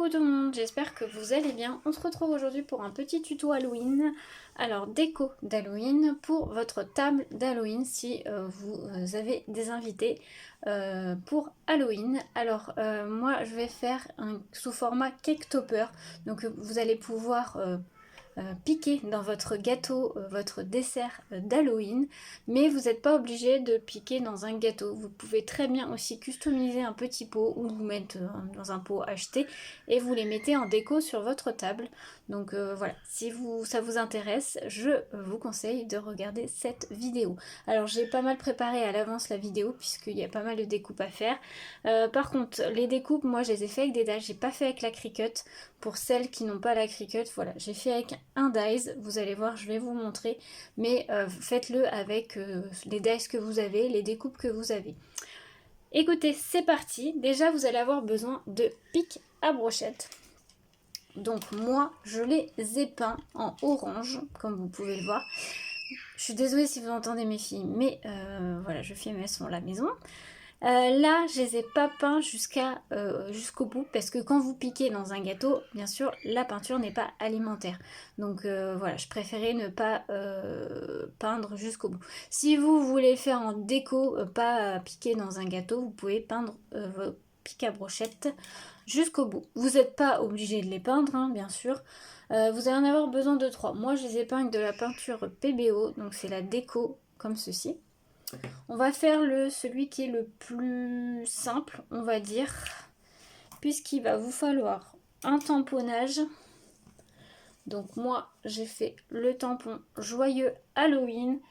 Coucou tout le monde, j'espère que vous allez bien. On se retrouve aujourd'hui pour un petit tuto Halloween. Alors déco d'Halloween pour votre table d'Halloween si vous avez des invités pour Halloween. Alors moi je vais faire sous format cake topper. Donc vous allez pouvoir piquer dans votre gâteau, votre dessert d'Halloween, mais vous n'êtes pas obligé de piquer dans un gâteau. Vous pouvez très bien aussi customiser un petit pot ou vous mettre dans un pot acheté et vous les mettez en déco sur votre table. Donc voilà, si ça vous intéresse, je vous conseille de regarder cette vidéo. Alors j'ai pas mal préparé à l'avance la vidéo puisqu'il y a pas mal de découpes à faire. Par contre, les découpes, moi je les ai fait avec des dalles, j'ai pas fait avec la Cricut. Pour celles qui n'ont pas la Cricut, voilà, j'ai fait avec un dies, vous allez voir, je vais vous montrer, mais faites-le avec les dies que vous avez, les découpes que vous avez. Écoutez, c'est parti. Déjà, vous allez avoir besoin de pics à brochette. Donc moi, je les ai peints en orange, comme vous pouvez le voir. Je suis désolée si vous entendez mes filles, mais voilà, je filme, elles sont à la maison. Là, je les ai pas peints jusqu'au bout parce que quand vous piquez dans un gâteau, bien sûr, la peinture n'est pas alimentaire. Donc voilà, je préférais ne pas peindre jusqu'au bout. Si vous voulez faire en déco, pas piquer dans un gâteau, vous pouvez peindre vos pics à brochette jusqu'au bout. Vous n'êtes pas obligé de les peindre, hein, bien sûr. Vous allez en avoir besoin de 3. Moi, je les ai peints avec de la peinture PBO, donc c'est la déco comme ceci. On va faire celui qui est le plus simple, on va dire, puisqu'il va vous falloir un tamponnage. Donc moi, j'ai fait le tampon Joyeux Halloween.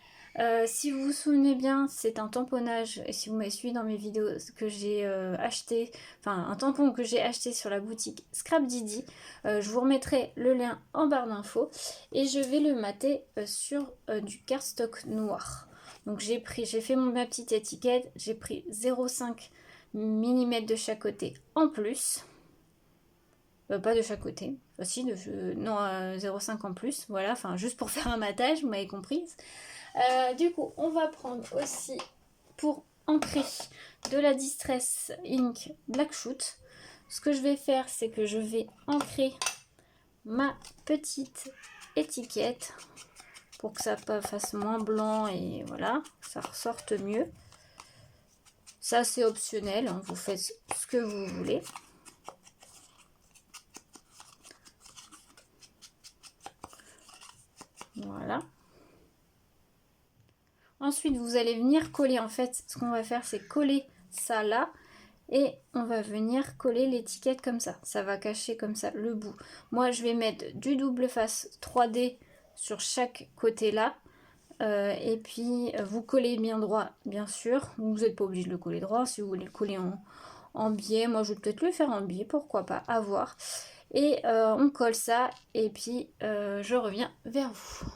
Si vous vous souvenez bien, c'est un tamponnage, et si vous m'avez suivi dans mes vidéos, que j'ai acheté, enfin un tampon que j'ai acheté sur la boutique Scrap Didi. Je vous remettrai le lien en barre d'infos, et je vais le mater sur du cardstock noir. Donc j'ai fait ma petite étiquette, j'ai pris 0,5 mm de chaque côté en plus. Pas de chaque côté, aussi non 0,5 en plus, voilà, enfin juste pour faire un matage, vous m'avez comprise. Du coup, on va prendre aussi pour ancrer de la Distress Ink Black Shoot. Ce que je vais faire, c'est que je vais ancrer ma petite étiquette pour que ça fasse moins blanc et voilà, ça ressorte mieux. Ça c'est optionnel, hein, vous faites ce que vous voulez. Voilà. Ensuite, vous allez venir coller, en fait, ce qu'on va faire, c'est coller ça là. Et on va venir coller l'étiquette comme ça. Ça va cacher comme ça le bout. Moi, je vais mettre du double face 3D sur chaque côté là. Et puis, vous collez bien droit, bien sûr. Vous n'êtes pas obligé de le coller droit. Si vous voulez le coller en biais, moi, je vais peut-être le faire en biais, pourquoi pas, à voir. Et on colle ça. Et puis, je reviens vers vous.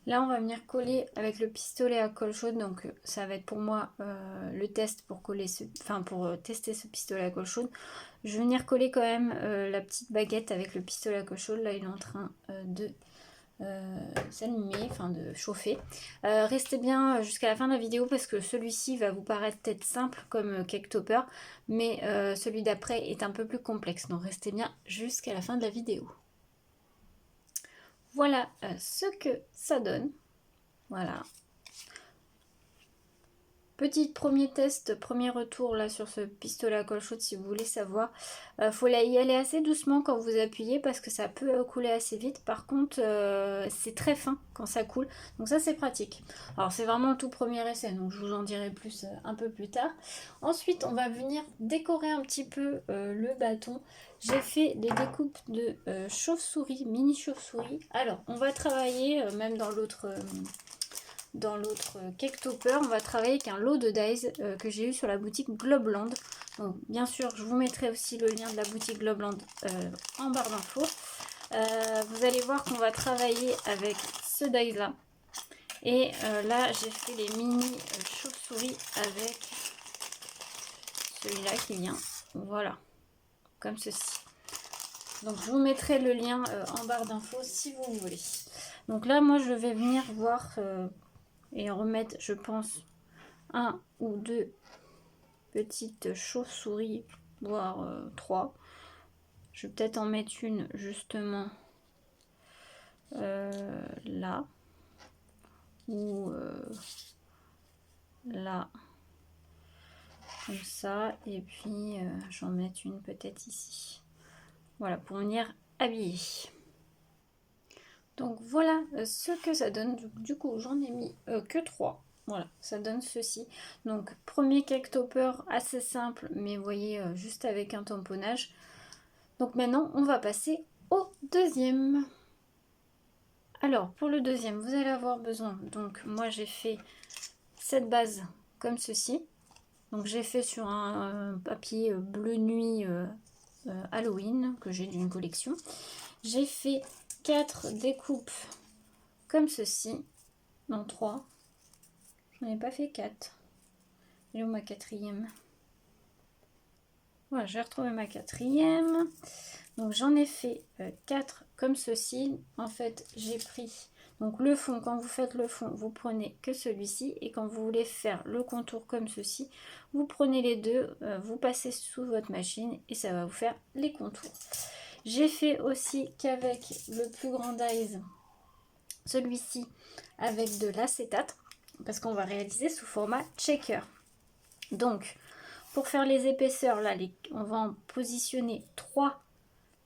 Là, on va venir coller avec le pistolet à colle chaude. Donc, ça va être pour moi le test pour tester ce pistolet à colle chaude. Je vais venir coller quand même la petite baguette avec le pistolet à colle chaude. Là, il est en train de s'allumer, enfin de chauffer. Restez bien jusqu'à la fin de la vidéo parce que celui-ci va vous paraître peut-être simple comme cake topper, mais celui d'après est un peu plus complexe. Donc, restez bien jusqu'à la fin de la vidéo. Voilà ce que ça donne. Voilà. Petit premier test, premier retour là sur ce pistolet à colle chaude si vous voulez savoir. Faut y aller assez doucement quand vous appuyez parce que ça peut couler assez vite. Par contre, c'est très fin quand ça coule. Donc ça c'est pratique. Alors c'est vraiment le tout premier essai, donc je vous en dirai plus un peu plus tard. Ensuite, on va venir décorer un petit peu le bâton. J'ai fait des découpes de chauve-souris, mini chauve-souris. Alors, on va travailler, même dans l'autre cake topper, on va travailler avec un lot de dies que j'ai eu sur la boutique Globland. Donc, bien sûr, je vous mettrai aussi le lien de la boutique Globland en barre d'infos. Vous allez voir qu'on va travailler avec ce die là. Et là, j'ai fait les mini chauves-souris avec celui-là qui vient. Voilà, comme ceci. Donc je vous mettrai le lien en barre d'infos si vous voulez. Donc là, moi, je vais venir voir et remettre, je pense, un ou deux petites chauves-souris, voire 3. Je vais peut-être en mettre une justement là. Ou là. Comme ça. Et puis j'en mets une peut-être ici. Voilà, pour venir habiller. Donc voilà ce que ça donne. Du coup, j'en ai mis que 3. Voilà, ça donne ceci. Donc, premier cake topper assez simple, mais vous voyez, juste avec un tamponnage. Donc maintenant, on va passer au deuxième. Alors, pour le deuxième, vous allez avoir besoin. Donc, moi, j'ai fait cette base comme ceci. Donc, j'ai fait sur un papier bleu nuit Halloween que j'ai d'une collection. J'ai fait 4 découpes comme ceci. Non, 3. Je n'en ai pas fait 4. Elle est où ma quatrième? Voilà, j'ai retrouvé ma quatrième. Donc j'en ai fait 4 comme ceci. En fait, j'ai pris donc le fond. Quand vous faites le fond, vous prenez que celui-ci. Et quand vous voulez faire le contour comme ceci, vous prenez les deux, vous passez sous votre machine et ça va vous faire les contours. J'ai fait aussi qu'avec le plus grand dies, celui-ci avec de l'acétate, parce qu'on va réaliser sous format checker. Donc, pour faire les épaisseurs, là, on va en positionner 3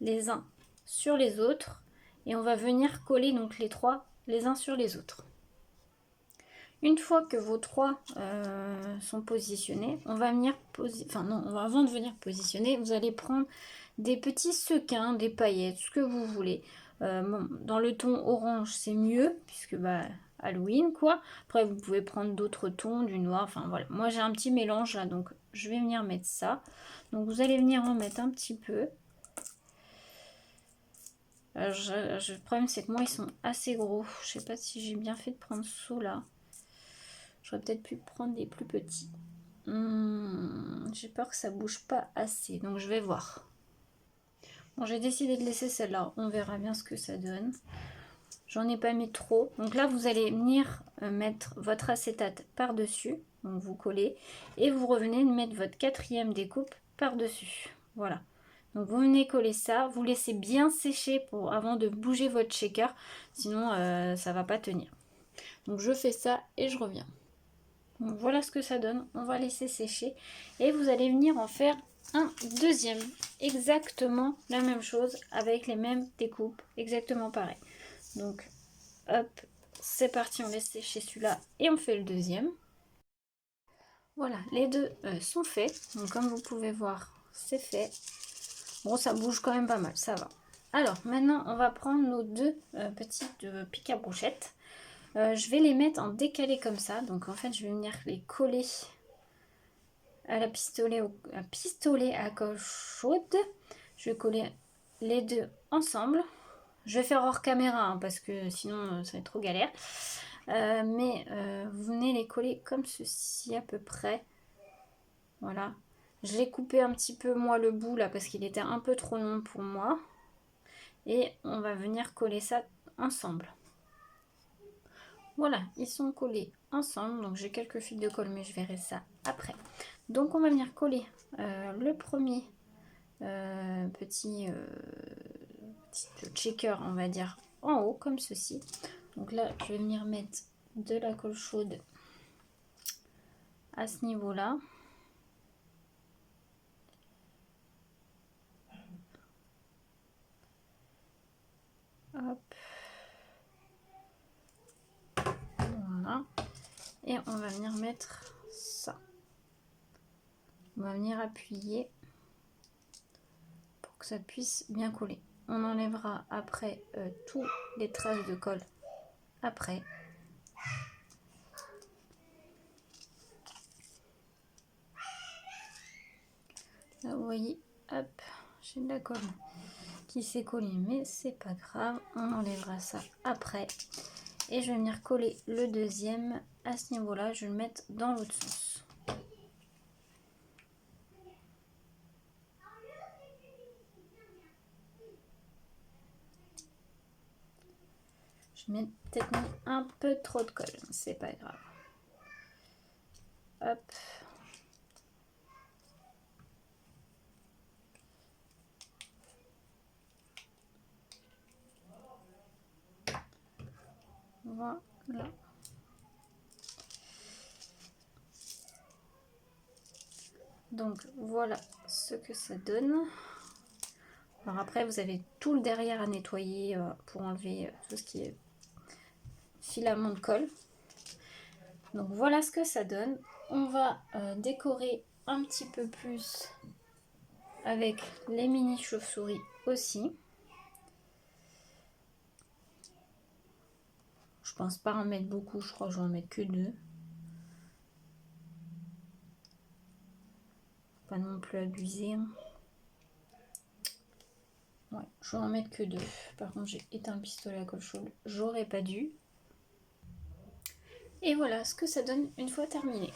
les uns sur les autres. Et on va venir coller donc les 3 les uns sur les autres. Une fois que vos 3 sont positionnés, on va venir avant de venir positionner, vous allez prendre des petits sequins, des paillettes, ce que vous voulez. Bon, dans le ton orange, c'est mieux, puisque Halloween, quoi. Après, vous pouvez prendre d'autres tons, du noir, enfin voilà. Moi, j'ai un petit mélange, là, donc je vais venir mettre ça. Donc, vous allez venir en mettre un petit peu. Le problème, c'est que moi, ils sont assez gros. Je sais pas si j'ai bien fait de prendre ceux-là. J'aurais peut-être pu prendre des plus petits. J'ai peur que ça bouge pas assez, donc je vais voir. Bon, j'ai décidé de laisser celle-là. On verra bien ce que ça donne. J'en ai pas mis trop. Donc là, vous allez venir mettre votre acétate par-dessus. Donc vous collez. Et vous revenez mettre votre quatrième découpe par-dessus. Voilà. Donc vous venez coller ça. Vous laissez bien sécher avant de bouger votre shaker. Sinon, ça va pas tenir. Donc je fais ça et je reviens. Donc voilà ce que ça donne. On va laisser sécher. Et vous allez venir en faire un deuxième. Exactement la même chose avec les mêmes découpes. Exactement pareil. Donc hop, c'est parti. On laisse sécher celui-là et on fait le deuxième. Voilà, les deux sont faits. Donc comme vous pouvez voir, c'est fait. Bon, ça bouge quand même pas mal, ça va. Alors maintenant, on va prendre nos deux petites piques à brochettes. Je vais les mettre en décalé comme ça. Donc en fait, je vais venir les coller à la pistolet à colle chaude. Je vais coller les deux ensemble. Je vais faire hors caméra hein, parce que sinon ça va être trop galère. Mais vous venez les coller comme ceci à peu près. Voilà. Je l'ai coupé un petit peu moi le bout là parce qu'il était un peu trop long pour moi. Et on va venir coller ça ensemble. Voilà, ils sont collés ensemble. Donc j'ai quelques fils de colle, mais je verrai ça après. Donc on va venir coller le premier petit checker, on va dire, en haut, comme ceci. Donc là, je vais venir mettre de la colle chaude à ce niveau-là. Hop. Voilà. Et on va venir mettre ça. On va venir appuyer pour que ça puisse bien coller. On enlèvera après tous les traces de colle après. Là, vous voyez, hop, j'ai de la colle qui s'est collée, mais c'est pas grave. On enlèvera ça après. Et je vais venir coller le deuxième à ce niveau-là. Je vais le mettre dans l'autre sens. Je mets peut-être mis un peu trop de colle, c'est pas grave. Hop. Voilà. Donc voilà ce que ça donne. Alors après vous avez tout le derrière à nettoyer pour enlever tout ce qui est filament de colle. Donc voilà ce que ça donne. On va décorer un petit peu plus avec les mini chauves-souris aussi. Je pense pas en mettre beaucoup, je crois que je vais en mettre que 2. Pas non plus abuser. Ouais, je vais en mettre que 2. Par contre, j'ai éteint le pistolet à colle chaude. J'aurais pas dû. Et voilà ce que ça donne une fois terminé.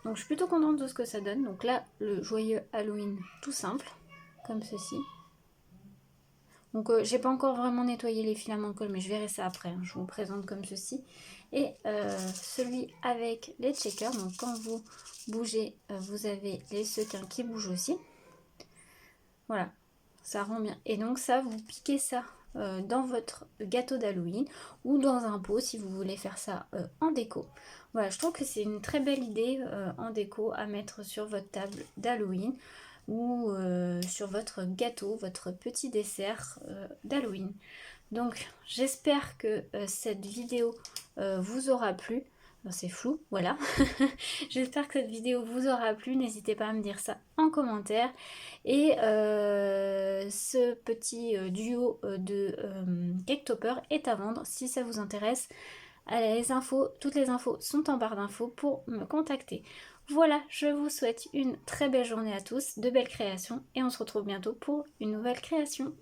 Donc, je suis plutôt contente de ce que ça donne. Donc là, le joyeux Halloween tout simple, comme ceci. Donc, j'ai pas encore vraiment nettoyé les filaments de colle, mais je verrai ça après. Hein. Je vous présente comme ceci. Et celui avec les checkers. Donc, quand vous bougez, vous avez les sequins qui bougent aussi. Voilà, ça rend bien. Et donc ça, vous piquez ça dans votre gâteau d'Halloween ou dans un pot si vous voulez faire ça en déco. Voilà, je trouve que c'est une très belle idée en déco à mettre sur votre table d'Halloween ou sur votre gâteau, votre petit dessert d'Halloween. Donc j'espère que cette vidéo vous aura plu. C'est flou, voilà. J'espère que cette vidéo vous aura plu. N'hésitez pas à me dire ça en commentaire. Et ce petit duo de cake topper est à vendre si ça vous intéresse. Les infos, toutes les infos sont en barre d'infos pour me contacter. Voilà, je vous souhaite une très belle journée à tous, de belles créations et on se retrouve bientôt pour une nouvelle création.